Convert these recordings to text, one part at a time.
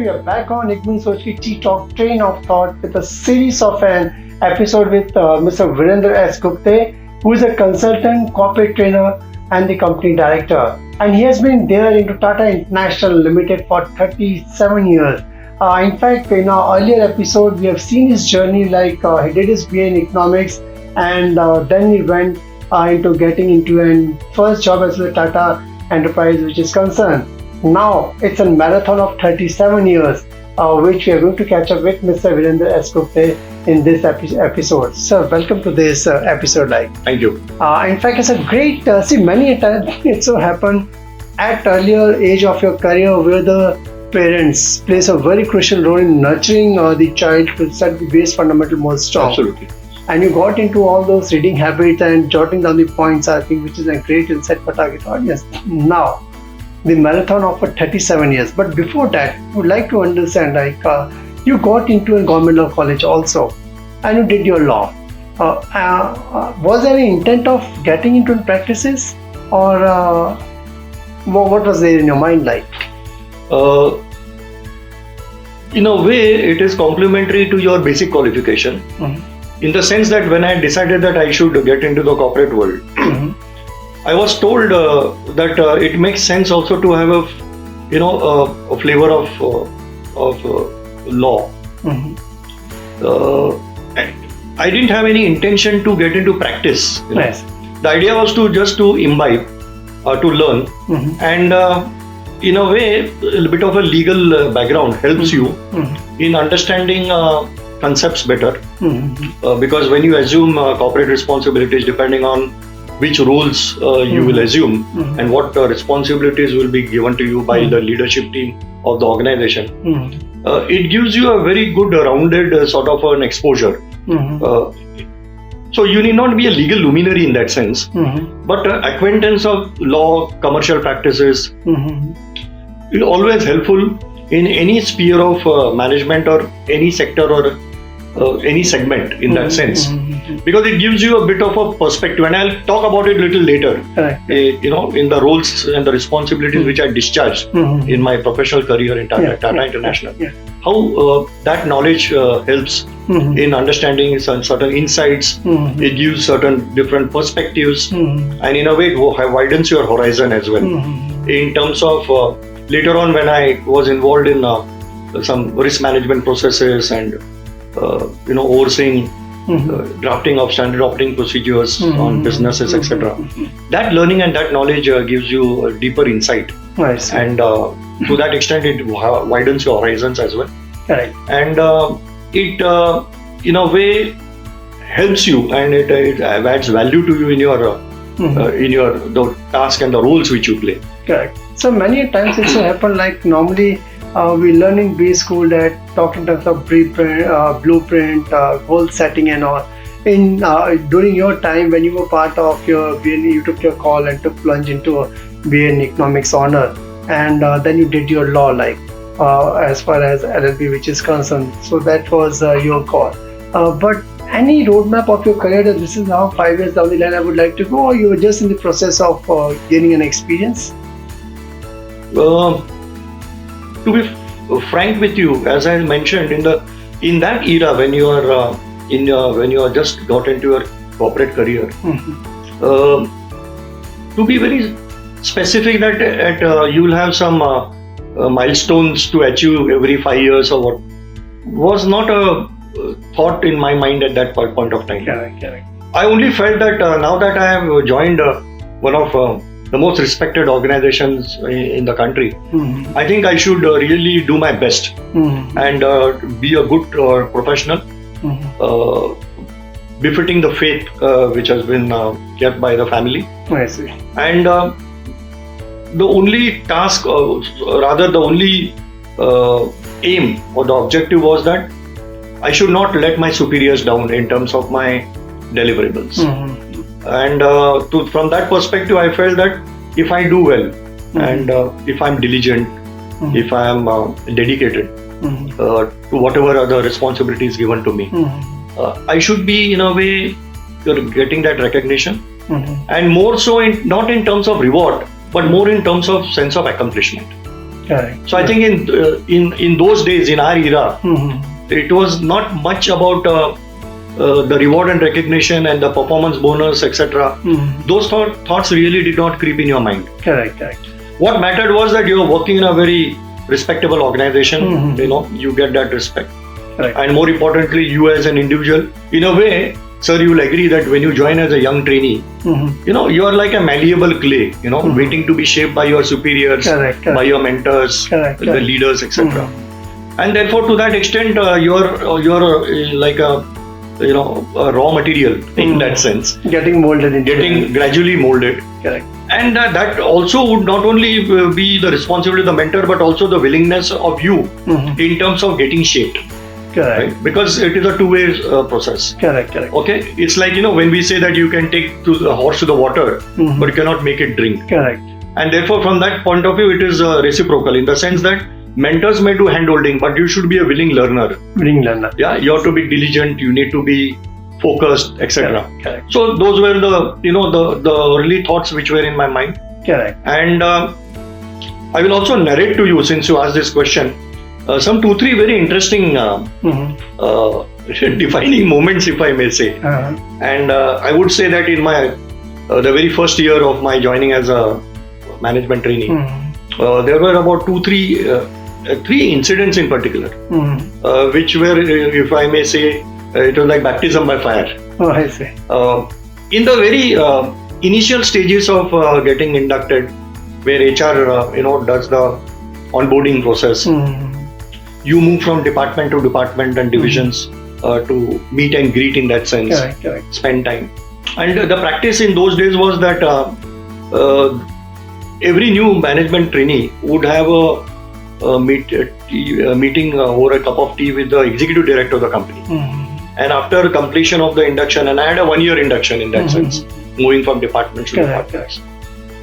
we are back on Soch ttalk Train of Thought with a series of an episode with Mr. Virendra S Gupte, who is a consultant, corporate trainer, and the company director. And he has been there into Tata International Ltd for 37 years. In fact, in our earlier episode, we have seen his journey. Like he did his BA in economics, and then he went into getting into a first job as a Tata Enterprise, which is concerned. Now it's a marathon of 37 years, which we are going to catch up with Mr. Virendra S Gupte in this episode. Sir, welcome to this episode. Thank you. In fact, it's a great. Many times it so happened at earlier age of your career where the parents plays a very crucial role in nurturing the child to set the base fundamental more strong. Absolutely. And you got into all those reading habits and jotting down the points, I think, which is a great insight for target audience. Now, the marathon of 37 years. But before that, I would like to understand, you got into a government law college also, and you did your law. Was there any intent of getting into practices, or what was there in your mind like? In a way, it is complementary to your basic qualification. Mm-hmm. In the sense that when I decided that I should get into the corporate world, Mm-hmm. I was told that it makes sense also to have a flavor of law. Mm-hmm. I didn't have any intention to get into practice. Yes. The idea was to imbibe, to learn, Mm-hmm. and in a way, a bit of a legal background helps you Mm-hmm. in understanding concepts better. Mm-hmm. Because when you assume corporate responsibilities, depending on which roles you will assume Mm-hmm. and what responsibilities will be given to you by the leadership team of the organization, Mm-hmm. it gives you a very good rounded sort of an exposure. Mm-hmm. So you need not be a legal luminary in that sense, Mm-hmm. but acquaintance of law, commercial practices Mm-hmm. is always helpful in any sphere of management or any sector or any segment in that sense, because it gives you a bit of a perspective, and I'll talk about it a little later. Correct. In the roles and the responsibilities which I discharged Mm-hmm. in my professional career in Tata Yeah. International. Yeah. How that knowledge helps Mm-hmm. in understanding certain insights. Mm-hmm. It gives certain different perspectives, Mm-hmm. and in a way it widens your horizon as well. Mm-hmm. In terms of later on, when I was involved in some risk management processes and overseeing Mm-hmm. drafting of standard operating procedures Mm-hmm. on businesses, etc. Mm-hmm. That learning and that knowledge gives you a deeper insight, I see. and to that extent it widens your horizons as well, Correct. and it in a way helps you, and it adds value to you in your Mm-hmm. the task and the roles which you play. Correct. So many times it so happen like normally we learn in B school that talk in terms of blueprint, goal setting and all. In during your time when you were part of your BA, you took your call and took plunge into a BA in economics honor, and then you did your law as far as LLB which is concerned. So that was your call. But any roadmap of your career that this is now 5 years down the line I would like to go, or you were just in the process of gaining an experience? To be frank with you, as I mentioned, in that era when you are when you are just got into your corporate career, Mm-hmm. to be very specific that you will have some milestones to achieve every 5 years or what was not a thought in my mind at that point of time. Correct. I only felt that now that I have joined one of the most respected organizations in the country, Mm-hmm. I think I should really do my best Mm-hmm. and be a good professional, Mm-hmm. befitting the faith which has been kept by the family. I see. And the only task, rather the only aim or the objective was that I should not let my superiors down in terms of my deliverables. Mm-hmm. And from that perspective, I felt that if I do well, and if I'm diligent, if I am dedicated to whatever other responsibilities given to me, I should be in a way getting that recognition, and more so not in terms of reward, but more in terms of sense of accomplishment. Correct. So I think in those days, in our era, it was not much about the reward and recognition and the performance bonus, etc. Those thoughts really did not creep in your mind. Correct. What mattered was that you were working in a very respectable organization. You get that respect. Correct. And more importantly, you as an individual, in a way, sir, you will agree that when you join as a young trainee, you are like a malleable clay, waiting to be shaped by your superiors, by your mentors, the leaders, etc. And therefore, to that extent, you're like a raw material in that sense. Getting gradually molded. Correct. And that also would not only be the responsibility of the mentor, but also the willingness of you in terms of getting shaped. Correct. Right? Because it is a two-way process. Correct. Okay, it's like when we say that you can take the horse to the water, but you cannot make it drink. Correct. And therefore, from that point of view, it is reciprocal in the sense that mentors may do hand-holding, but you should be a willing learner. Yeah, you have to be diligent. You need to be focused, etc. Correct. So those were the early thoughts which were in my mind. Correct. And I will also narrate to you, since you asked this question, some 2-3 very interesting defining moments, if I may say. And I would say that in my the very first year of my joining as a management trainee, there were about 3 incidents in particular, which were, if I may say, it was like baptism by fire. Oh, I see. In the very initial stages of getting inducted, where HR does the onboarding process, you move from department to department and divisions to meet and greet in that sense. Correct. Spend time. And the practice in those days was that every new management trainee would have a meeting over a cup of tea with the executive director of the company. And after completion of the induction, and I had a 1-year induction in that sense, moving from departments to departments,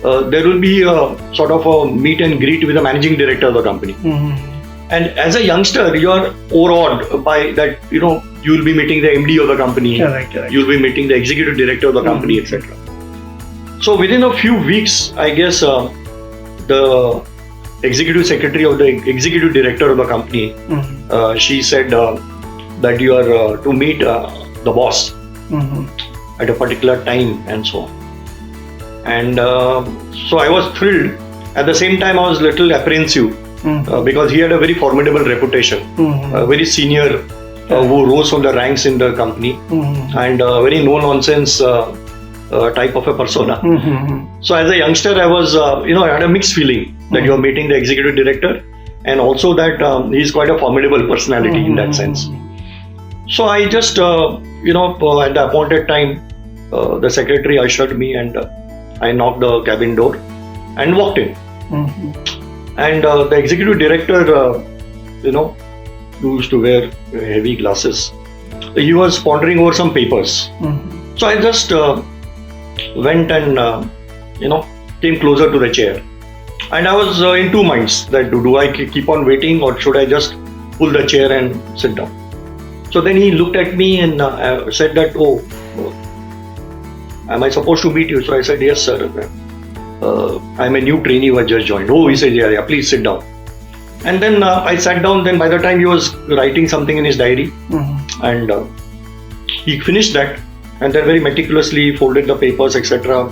there will be a sort of a meet and greet with the managing director of the company. And as a youngster, you are overawed by that, you will be meeting the MD of the company, Correct. you will be meeting the executive director of the company, etc. So within a few weeks, I guess the executive secretary of the executive director of the company, she said that you are to meet the boss at a particular time and so on. And so I was thrilled. At the same time, I was a little apprehensive because he had a very formidable reputation, very senior, who rose from the ranks in the company, and very no-nonsense type of a persona. So as a youngster, I was, I had a mixed feeling that you are meeting the executive director, and also that he is quite a formidable personality in that sense. So I just, at the appointed time, the secretary ushered me, and I knocked the cabin door and walked in. And the executive director, who used to wear heavy glasses, he was pondering over some papers. So I just went and, came closer to the chair. And I was in two minds that do I keep on waiting or should I just pull the chair and sit down? So then he looked at me and said that, am I supposed to meet you? So I said, yes, sir. I'm a new trainee who has just joined. Oh, he said, yeah, please sit down. And then I sat down. Then by the time he was writing something in his diary, and he finished that, and then very meticulously folded the papers, etc.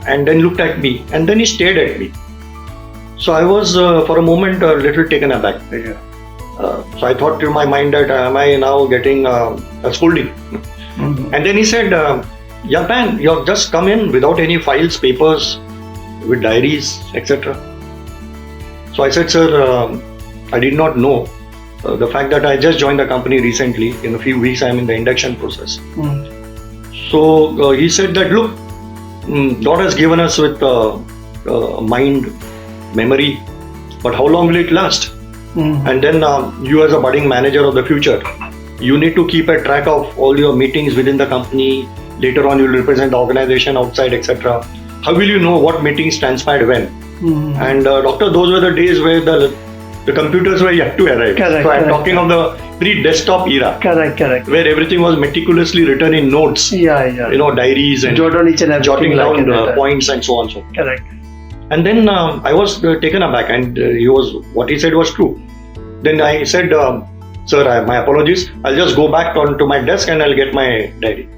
And then looked at me, and then he stared at me. So I was for a moment a little taken aback. So I thought in my mind that am I now getting a scolding? And then he said, young man, you have just come in without any files, papers, with diaries, etc. So I said, sir, I did not know the fact that I just joined the company recently. In a few weeks, I am in the induction process. So he said that, look, God has given us with mind, memory, but how long will it last? And then you as a budding manager of the future, you need to keep a track of all your meetings within the company. Later on, you will represent the organization outside, etc. How will you know what meetings transpired when? And doctor, those were the days where the computers were yet to arrive. So I'm talking of the pre-desktop era. Correct. Where everything was meticulously written in notes. Diaries and jotting down points and so on. Correct. And then I was taken aback, and what he said was true. Then I said, sir, my apologies. I'll just go back onto my desk and I'll get my diary.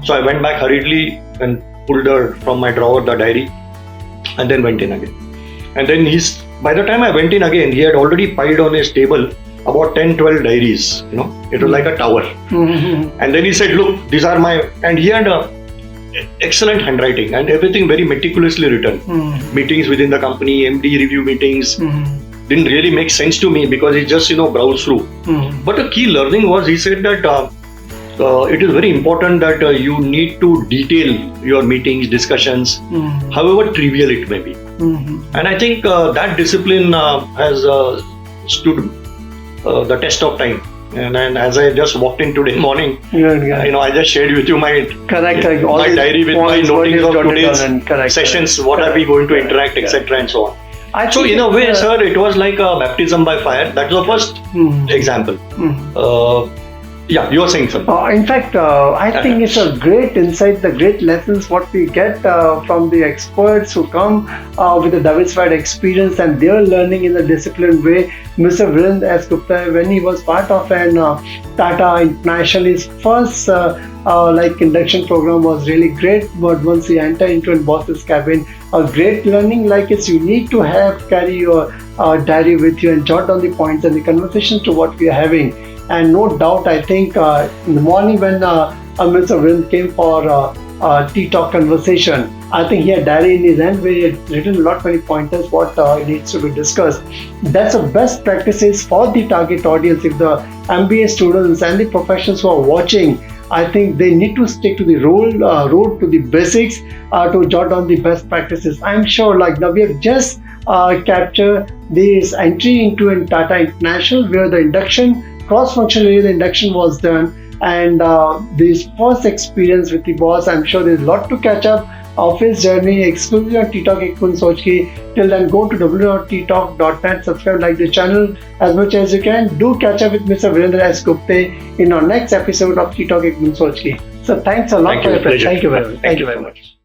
So I went back hurriedly and pulled from my drawer the diary, and then went in again. And then by the time I went in again, he had already piled on his table about 10-12 diaries. It was like a tower. And then he said, look, these are and he had excellent handwriting and everything very meticulously written. Meetings within the company, MD review meetings, didn't really make sense to me because he just browsed through. But a key learning was, he said that it is very important that you need to detail your meetings, discussions, however trivial it may be. And I think that discipline has stood the test of time. And as I just walked in today morning, I just shared with you my diary with my notings of today's sessions, what are we going to interact, etc. and so on. So in a way, sir, it was like a baptism by fire. That's the first example. Yeah, you were saying something. In fact, I think it's a great insight, the great lessons what we get from the experts who come with a diversified experience and they're learning in a disciplined way. Mr. Virendra S Gupte, when he was part of an Tata International, his first induction program was really great. But once he entered into a boss's cabin, a great learning like is you need to carry your diary with you and jot down the points and the conversation to what we are having. And no doubt, I think in the morning when Mr. Virendra came for tea talk conversation, I think he had diary in his hand where he had written a lot many pointers what needs to be discussed. That's the best practices for the target audience. If the MBA students and the professionals who are watching, I think they need to stick to the road to the basics to jot down the best practices. I'm sure now we have just captured this entry into a Tata International where the induction, cross-functional area, the induction was done, and this first experience with the boss. I'm sure there's a lot to catch up of his journey exclusively on ttalk ek Boond Soch ki. Till then, go to www.ttalk.net, subscribe, like the channel as much as you can. Do catch up with Mr. Virendra S Gupte in our next episode of ttalk ek Boond Soch ki. So thanks a lot for your presence. Thank you very much.